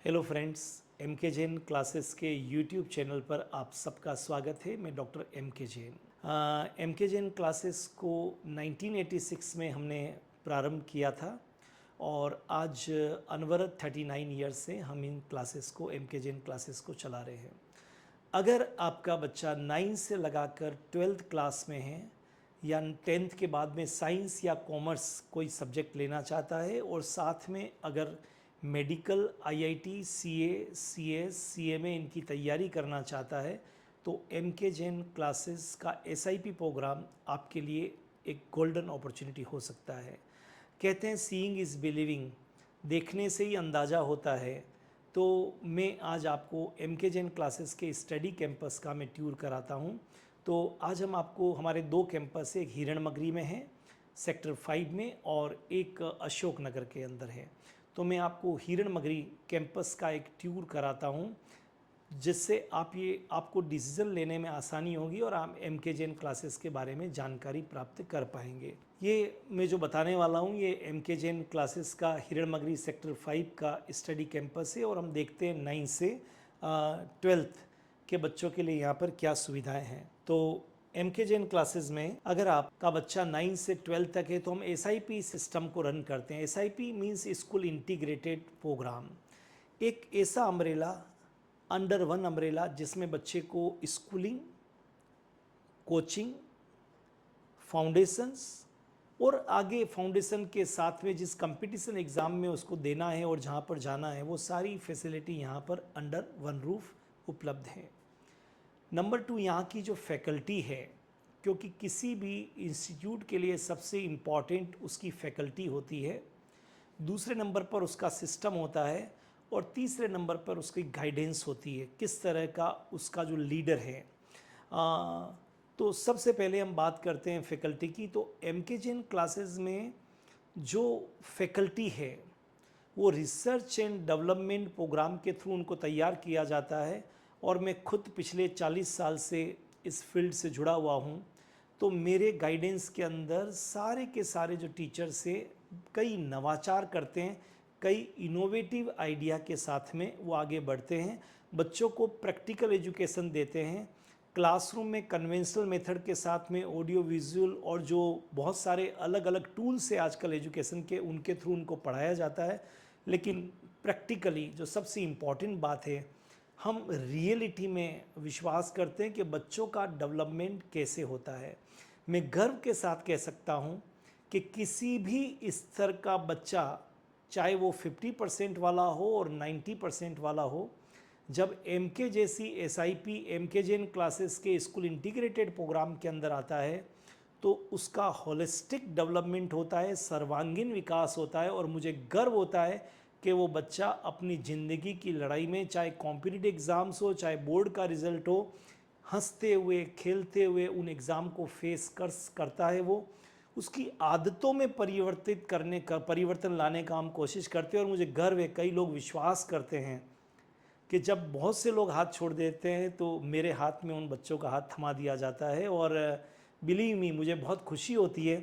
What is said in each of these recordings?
Hello friends, M के Jain classes के YouTube channel पर आप सबका स्वागत है। मैं डॉक्टर एम के जैन। एम के जैन क्लासेस को 1986 में हमने प्रारंभ किया था और आज अनवरत 39 ईयर्स से हम इन क्लासेस को एम के जैन क्लासेस को चला रहे हैं। अगर आपका बच्चा 9 से लगाकर 12th क्लास में है या 10th के बाद में साइंस या कॉमर्स कोई सब्जेक्ट लेना चाहता है और साथ में अगर medical, IIT, CA, CS, CMA इनकी तैयारी करना चाहता है तो एम के जैन क्लासेस का एसआईपी प्रोग्राम आपके लिए एक गोल्डन अपॉर्चुनिटी हो सकता है। कहते हैं सीइंग इज़ बिलीविंग, देखने से ही अंदाज़ा होता है। तो मैं आज आपको एम के जैन क्लासेस के स्टडी कैंपस का मैं टूर कराता हूँ। तो आज हम आपको हमारे दो कैंपस है, एक हिरणमगरी में है सेक्टर 5 में और एक अशोक नगर के अंदर है। तो मैं आपको हिरणमगरी कैंपस का एक टूर कराता हूँ जिससे आपको डिसीज़न लेने में आसानी होगी और आप एम के जैन क्लासेस के बारे में जानकारी प्राप्त कर पाएंगे। ये मैं जो बताने वाला हूँ ये एम के जैन क्लासेस का हिरणमगरी सेक्टर 5 का स्टडी कैंपस है और हम देखते हैं 9 से 12th के बच्चों के लिए यहाँ पर क्या सुविधाएं हैं। तो एम के जैन क्लासेस में अगर आपका बच्चा 9 से 12 तक है तो हम एसआईपी सिस्टम को रन करते हैं। SIP means school integrated programme, एक ऐसा अम्ब्रेला अंडर वन अम्ब्रेला जिसमें बच्चे को स्कूलिंग, कोचिंग, फाउंडेशंस और आगे फाउंडेशन के साथ में जिस कंपटीशन एग्ज़ाम में उसको देना है और जहाँ पर जाना है वो सारी फैसिलिटी यहाँ पर अंडर वन रूफ उपलब्ध है। नंबर 2, यहाँ की जो फैकल्टी है, क्योंकि किसी भी इंस्टीट्यूट के लिए सबसे इम्पॉर्टेंट उसकी फैकल्टी होती है, दूसरे नंबर पर उसका सिस्टम होता है और तीसरे नंबर पर उसकी गाइडेंस होती है, किस तरह का उसका जो लीडर है। तो सबसे पहले हम बात करते हैं फैकल्टी की। तो एम के जैन क्लासेस में जो फैकल्टी है वो रिसर्च एंड डेवलपमेंट प्रोग्राम के थ्रू उनको तैयार किया जाता है और मैं खुद पिछले 40 साल से इस फील्ड से जुड़ा हुआ हूँ। तो मेरे गाइडेंस के अंदर सारे के सारे जो टीचर से कई नवाचार करते हैं, कई इनोवेटिव आइडिया के साथ में वो आगे बढ़ते हैं, बच्चों को प्रैक्टिकल एजुकेशन देते हैं। क्लासरूम में कन्वेंशनल मेथड के साथ में ऑडियो विजुअल और जो बहुत सारे अलग अलग टूल्स है आजकल एजुकेशन के, उनके थ्रू उनको पढ़ाया जाता है। लेकिन प्रैक्टिकली जो सबसे इम्पॉर्टेंट बात है, हम रियलिटी में विश्वास करते हैं कि बच्चों का डेवलपमेंट कैसे होता है। मैं गर्व के साथ कह सकता हूँ कि किसी भी स्तर का बच्चा, चाहे वो 50% वाला हो और 90% वाला हो, जब एम के जैसी एसआईपी एम के जैन क्लासेस के स्कूल इंटीग्रेटेड प्रोग्राम के अंदर आता है तो उसका होलिस्टिक डेवलपमेंट होता है, सर्वांगीण विकास होता है और मुझे गर्व होता है कि वो बच्चा अपनी ज़िंदगी की लड़ाई में, चाहे कॉम्पिटिटिव एग्ज़ाम्स हो, चाहे बोर्ड का रिज़ल्ट हो, हंसते हुए खेलते हुए उन एग्ज़ाम को फेस करता है। वो उसकी आदतों में परिवर्तन लाने का हम कोशिश करते हैं और मुझे गर्व है, कई लोग विश्वास करते हैं कि जब बहुत से लोग हाथ छोड़ देते हैं तो मेरे हाथ में उन बच्चों का हाथ थमा दिया जाता है। और बिलीव मी, मुझे बहुत खुशी होती है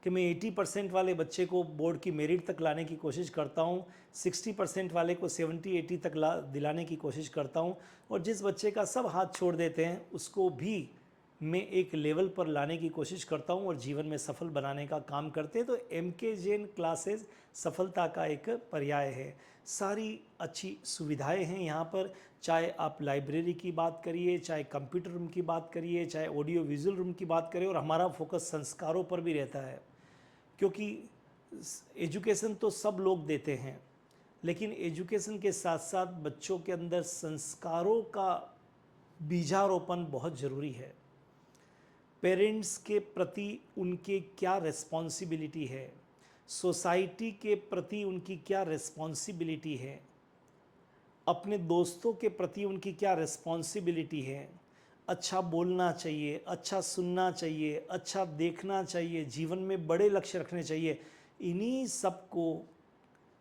कि मैं 80% वाले बच्चे को बोर्ड की मेरिट तक लाने की कोशिश करता हूँ, 60% वाले को 70-80 तक दिलाने की कोशिश करता हूँ और जिस बच्चे का सब हाथ छोड़ देते हैं उसको भी मैं एक लेवल पर लाने की कोशिश करता हूँ और जीवन में सफल बनाने का काम करते हैं। तो एम के जैन क्लासेस सफलता का एक पर्याय है। सारी अच्छी सुविधाएं हैं यहाँ पर, चाहे आप लाइब्रेरी की बात करिए, चाहे कंप्यूटर रूम की बात करिए, चाहे ऑडियो विजुअल रूम की बात करिए। और हमारा फोकस संस्कारों पर भी रहता है, क्योंकि एजुकेशन तो सब लोग देते हैं, लेकिन एजुकेशन के साथ साथ बच्चों के अंदर संस्कारों का बीजारोपण बहुत ज़रूरी है। पेरेंट्स के प्रति उनके क्या रिस्पॉन्सिबिलिटी है, सोसाइटी के प्रति उनकी क्या रिस्पॉन्सिबिलिटी है, अपने दोस्तों के प्रति उनकी क्या रिस्पॉन्सिबिलिटी है। अच्छा बोलना चाहिए, अच्छा सुनना चाहिए, अच्छा देखना चाहिए, जीवन में बड़े लक्ष्य रखने चाहिए। इन्हीं सब को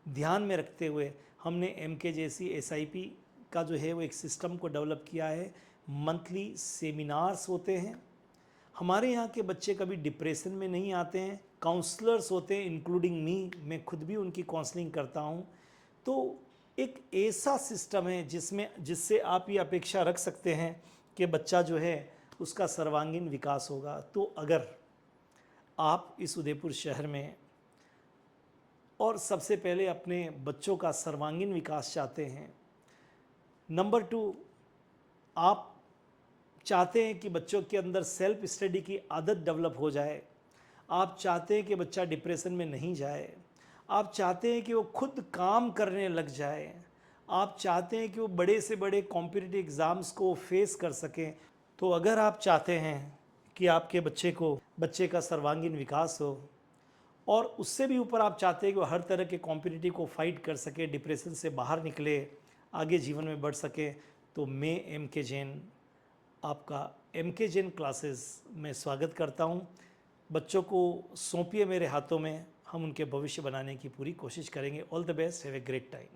ध्यान में रखते हुए हमने एम के जैसी एसआईपी का जो है वो एक सिस्टम को डेवलप किया है। मंथली सेमिनार्स होते हैं। हमारे यहाँ के बच्चे कभी डिप्रेशन में नहीं आते हैं। काउंसलर्स होते हैं इंक्लूडिंग मी, मैं खुद भी उनकी काउंसलिंग करता हूँ। तो एक ऐसा सिस्टम है जिससे आप ये अपेक्षा रख सकते हैं कि बच्चा जो है उसका सर्वांगीण विकास होगा। तो अगर आप इस उदयपुर शहर में और सबसे पहले अपने बच्चों का सर्वांगीण विकास चाहते हैं, नंबर 2 आप चाहते हैं कि बच्चों के अंदर सेल्फ स्टडी की आदत डेवलप हो जाए, आप चाहते हैं कि बच्चा डिप्रेशन में नहीं जाए, आप चाहते हैं कि वो खुद काम करने लग जाए, आप चाहते हैं कि वो बड़े से बड़े कॉम्पिटिटिव एग्ज़ाम्स को फेस कर सकें, तो अगर आप चाहते हैं कि आपके बच्चे का सर्वांगीण विकास हो और उससे भी ऊपर आप चाहते हैं कि वो हर तरह के कॉम्पिटिटिव को फाइट कर सके, डिप्रेशन से बाहर निकले, आगे जीवन में बढ़ सके, तो मैं एम के जैन आपका एम के जैन क्लासेस में स्वागत करता हूं। बच्चों को सौंपिए मेरे हाथों में, हम उनके भविष्य बनाने की पूरी कोशिश करेंगे। All the best, have a great time.